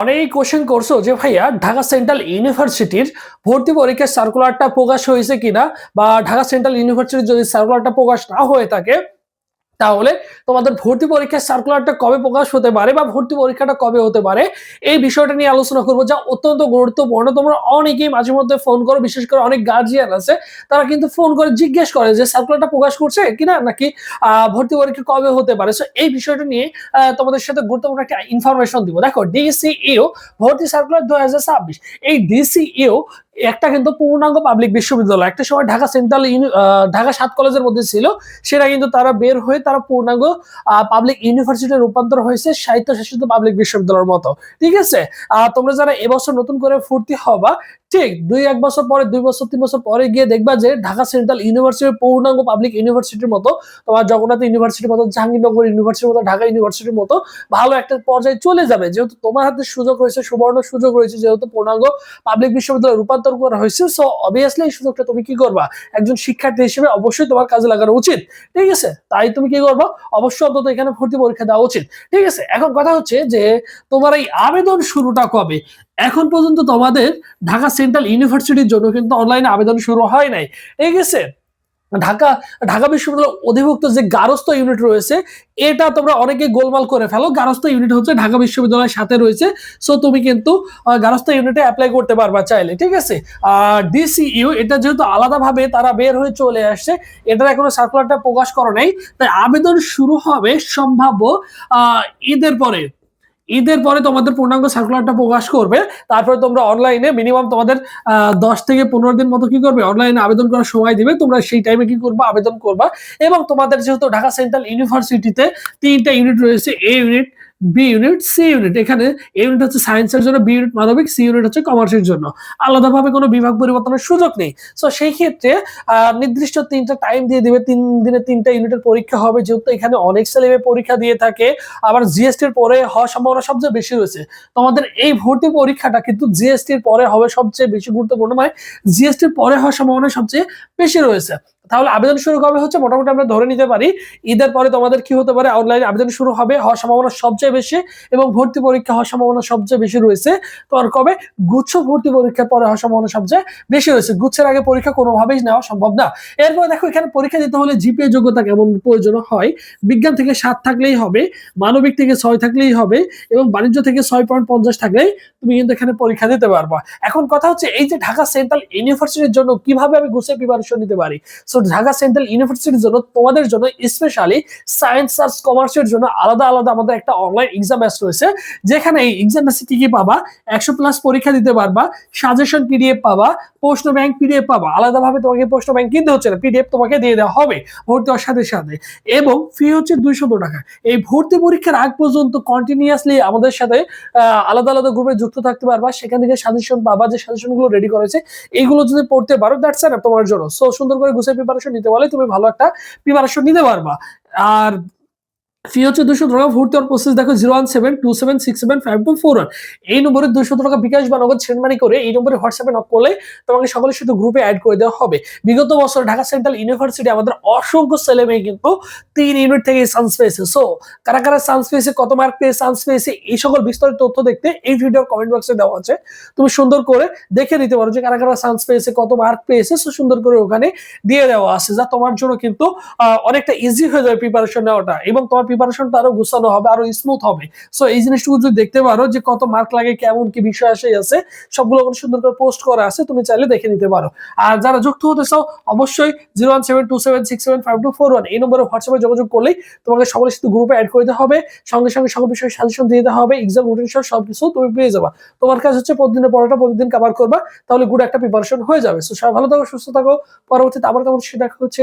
অনেক কোশ্চেন করছো যে ভাইয়া ঢাকা সেন্ট্রাল ইউনিভার্সিটির ভর্তি পরীক্ষার সার্কুলারটা প্রকাশ হয়েছে কিনা, বা ঢাকা সেন্ট্রাল ইউনিভার্সিটির যদি সার্কুলারটা প্রকাশ না হয়ে থাকে তাহলে তোমাদের ভর্তি পরীক্ষার সার্কুলারটা কবে প্রকাশ হতে পারে বা ভর্তি পরীক্ষাটা কবে হতে পারে, এই বিষয়টা নিয়ে আলোচনা করবো, যা অত্যন্ত গুরুত্বপূর্ণ। তোমরা অনেকেই মাঝে মধ্যে ফোন করো, বিশেষ করে অনেক গার্জিয়ান আছে, তারা কিন্তু ফোন করে জিজ্ঞেস করে যে সার্কুলারটা প্রকাশ করছে কিনা, নাকি ভর্তি পরীক্ষা কবে হতে পারে। সো এই বিষয়টা নিয়ে তোমাদের সাথে গুরুত্বপূর্ণ একটা ইনফরমেশন দিব। দেখো, ডিসিইউ ভর্তি সার্কুলার 2026, এই ডিসিইউ একটা কিন্তু পূর্ণাঙ্গ পাবলিক বিশ্ববিদ্যালয়। একটা সময় ঢাকা সেন্ট্রাল ঢাকা 7 কলেজের মধ্যে ছিল, সেটা কিন্তু তারা বের হয়ে তারা পূর্ণাঙ্গ পাবলিক ইউনিভার্সিটি রূপান্তর হয়েছে স্বায়ত্তশাসিত পাবলিক বিশ্ববিদ্যালয়ের মতো। ঠিক আছে, তোমরা যারা এবছর নতুন করে ভর্তি হবা, ঠিক 1 বছর পরে, 2 বছর 3 বছর পরে গিয়ে দেখবা যে ঢাকা সেন্ট্রাল ইউনিভার্সিটির পূর্ণাঙ্গ পাবলিক ইউনিভার্সিটির মতো, তোমার জগন্নাথ ইউনিভার্সিটির মতো, জাহাঙ্গীরনগর ইউনিভার্সিটির মতো, ঢাকা ইউনিভার্সিটির মতো ভালো একটা পর্যায়ে চলে যাবে, যেহেতু তোমার হাতে সুযোগ রয়েছে, সুবর্ণ সুযোগ রয়েছে, যেহেতু পূর্ণাঙ্গ পাবলিক বিশ্ববিদ্যালয় রূপান্তর করা হয়েছে। সো অবভিয়াসলি এই সুযোগটা তুমি কি করবা, একজন শিক্ষার্থী হিসেবে অবশ্যই তোমার কাজে লাগানো উচিত। ঠিক আছে, তাই তুমি কি করবা, অবশ্যই অন্তত এখানে ভর্তি পরীক্ষা দেওয়া উচিত। ঠিক আছে, এখন কথা হচ্ছে যে তোমার এই আবেদন শুরুটা কবে। এখন পর্যন্ত তোমাদের ঢাকা সেন্ট্রাল ইউনিভার্সিটির জন্য কিন্তু অনলাইনে আবেদন শুরু হয় নাই। ঠিক আছে, ঢাকা ঢাকা বিশ্ববিদ্যালয়ের অধিভুক্ত যে গারস্থ ইউনিট রয়েছে, এটা তোমরা অনেকে গোলমাল করে ফেলো। গারস্থ ইউনিট হচ্ছে ঢাকা বিশ্ববিদ্যালয়ের সাথে রয়েছে। সো তুমি কিন্তু গারস্থ ইউনিটে অ্যাপ্লাই করতে পারবা চাইলে। ঠিক আছে, ডিসিইউ এটা যেহেতু আলাদাভাবে তারা বের হয়ে চলে আসছে, এটার এখনো সার্কুলারটা প্রকাশ করা নাই, তাই আবেদন শুরু হবে সম্ভাব্য ঈদের পরে। ঈদের পরে তোমাদের পূর্ণাঙ্গ সার্কুলারটা প্রকাশ করবে। তারপরে তোমরা অনলাইনে মিনিমাম তোমাদের 10 থেকে 15 দিন মতো কি করবে, অনলাইনে আবেদন করার সময় দিবে। তোমরা সেই টাইমে কি করবা, আবেদন করবা। এবং তোমাদের যেহেতু ঢাকা সেন্ট্রাল ইউনিভার্সিটিতে 3টা ইউনিট রয়েছে, A unit, B unit, C unit. এখানে এ ইউনিট হচ্ছে সায়েন্সের জন্য, বি ইউনিট মানবিক, সি ইউনিট হচ্ছে কমার্সের জন্য। আলাদাভাবে কোনো বিভাগ পরিবর্তনের সুযোগ নেই। সো সেই ক্ষেত্রে নির্দিষ্ট 3টা টাইম দিয়ে দিবে, 3 দিনে 3টা ইউনিটের পরীক্ষা হবে। যেহেতু এখানে অনেক ছেলে মেয়ে পরীক্ষা দিয়ে থাকে, আবার জিএসটির পরে হওয়ার সম্ভাবনা সবচেয়ে বেশি রয়েছে। তোমাদের এই ভর্তি পরীক্ষাটা কিন্তু জিএসটির পরে হবে সবচেয়ে বেশি গুরুত্বপূর্ণ, মানে জিএসটির পরে হওয়ার সম্ভাবনা সবচেয়ে বেশি রয়েছে। তাহলে আবেদন শুরু কবে হচ্ছে, মোটামুটি আমরা ধরে নিতে পারি ঈদের পরে তোমাদের কি হতে পারে, অনলাইনে আবেদন শুরু হবে, হওয়ার সম্ভাবনা সবচেয়ে বেশি, এবং ভর্তি পরীক্ষা হওয়ার সম্ভাবনা সবচেয়ে বেশি রয়েছে। তোমার কবে, গুচ্ছ ভর্তি পরীক্ষার পরে হওয়ার সম্ভাবনা সবচেয়ে বেশি রয়েছে। গুচ্ছের আগে পরীক্ষা কোনোভাবেই নেওয়া সম্ভব না। এরপর দেখো, এখানে পরীক্ষা দিতে হলে জিপিএ যোগ্যতা কেমন প্রয়োজন হয়। বিজ্ঞান থেকে 7 থাকলেই হবে, মানবিক থেকে 6 থাকলেই হবে, এবং বাণিজ্য থেকে 6.50 থাকলেই তুমি কিন্তু এখানে পরীক্ষা দিতে পারবা। এখন কথা হচ্ছে, এই যে ঢাকা সেন্ট্রাল ইউনিভার্সিটির জন্য কিভাবে আমি গুছিয়ে প্রিপারেশন নিতে পারি। সো ঢাকা সেন্ট্রাল ইউনিভার্সিটির জন্য, তোমাদের জন্য স্পেশালি সায়েন্স, আর্টস, কমার্সের জন্য আলাদা আলাদা আমাদের একটা অনলাইন এক্সাম ব্যাচ রয়েছে, যেখানে এই এক্সাম ব্যাচে কি কি পাবা, 100+ পরীক্ষা দিতে পারবা, সাজেশন পিডিএফ পাবা, প্রশ্ন ব্যাংক পিডিএফ পাবা। আলাদাভাবে তোমাকে প্রশ্ন ব্যাংক কিনতে হচ্ছে না, পিডিএফ তোমাকে দিয়ে দেওয়া হবে ভর্তি হওয়ার সাথে সাথে। এবং ফি হচ্ছে 200 টাকা। এই ভর্তি পরীক্ষার আগ পর্যন্ত কন্টিনিউয়াসলি আমাদের সাথে আলাদা আলাদা গ্রুপে যুক্ত থাকতে পারবা। সেখান থেকে সাজেশন পাবা, যে সাজেশন গুলো রেডি করেছে এইগুলো যদি পড়তে পারো, দ্যাটস এনাফ তোমার জন্য। সো সুন্দর করে গুছিয়ে প্রিপারেশন নিতে পারলে তুমি ভালো একটা প্রিপারেশন নিতে পারবা। আর ফি হচ্ছে 200 টাকা। ভর্তি হওয়ার প্রসেস দেখো, 01727675241, এই নম্বরে 200 টাকা বিকাশ বা নগদ সেন্ড মানি করে এই নম্বরে হোয়াটসঅ্যাপে নক করলে তোমাকে সকলের সাথে গ্রুপে অ্যাড করে দেওয়া হবে। বিগত বছর ঢাকা সেন্ট্রাল ইউনিভার্সিটি আমাদের অসংখ্য ছেলে মেয়ে কিন্তু 3 ইউনিট থেকে চান্স পেয়েছে। সো কারা কারা চান্স পেয়েছে, কত মার্ক পেয়ে চান্স পেয়েছে, এই সকল বিস্তারিত তথ্য দেখতে এই ভিডিওর কমেন্ট বক্সে দেওয়া আছে, তুমি সুন্দর করে দেখে নিতে পারো যে কারা কারা চান্স পেয়েছে, কত মার্ক পেয়েছে। সো সুন্দর করে ওখানে দিয়ে দেওয়া আছে, যা তোমার জন্য কিন্তু অনেকটা ইজি হয়ে যাবে প্রিপারেশন নেওয়াটা, এবং তোমার প্রিপারেশনটা আরো গুছানো হবে, আরো স্মুথ হবে। সো এই জিনিসটুকু যদি দেখতে পারো যে কত মার্ক লাগে, কেমন কি বিষয় আসে আছে, সবগুলো সুন্দর করে পোস্ট করা আছে, তুমি চাইলে দেখে নিতে পারো। আর যারা যুক্ত হতে চাও, অবশ্যই 01727675241 এই নম্বরে হোয়াটসঅ্যাপে যোগাযোগ করলেই তোমাকে সকলের সাথে গ্রুপে অ্যাড করে দিতে হবে। সঙ্গে সঙ্গে সকল বিষয়ে সাজেশন দিয়ে দেওয়া হবে, এক্সাম রুটিন সহ সবকিছু তুমি পেয়ে যাবা। তোমার কাজ হচ্ছে প্রতিদিনের পড়াটা প্রতিদিন কভার করবা, তাহলে গুড একটা প্রিপারেশন হয়ে যাবে। সো সবাই ভালো থাকো, সুস্থ থাকো। পরবর্তীতে আবার তোমাদের সাথে দেখা হচ্ছে।